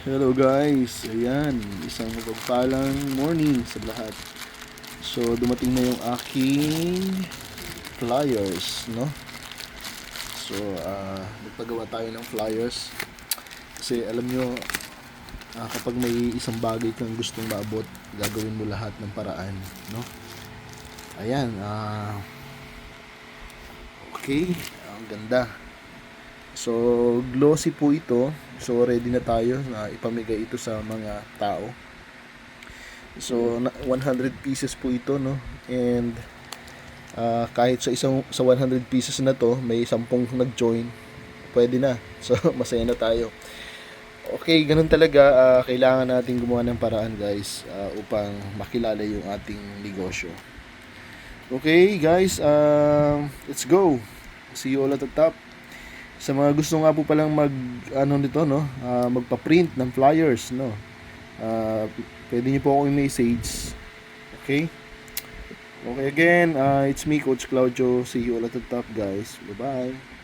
Hello guys, ayan, isang mapagpalang morning sa lahat. So dumating na yung aking flyers, no? So nagpagawa tayo ng flyers kasi alam nyo, kapag may isang bagay kang gustong maabot, gagawin mo lahat ng paraan, no? Ayan, okay, ang ganda. So glossy po ito. So ready na tayo na ipamigay ito sa mga tao. So 100 pieces po ito, no. And kahit sa 100 pieces na to, may 10 nag-join, pwede na. So masaya na tayo. Okay, ganun talaga. Kailangan natin gumawa ng paraan, guys, upang makilala yung ating negosyo. Okay guys, let's go. See you all at the top. Sa mga gusto nga po palang nito, no, magpa-print ng flyers, no, pwede niyo po ako i-message. Okay? Okay, again, it's me, Coach Claudio. See you all at the top, guys. Bye-bye.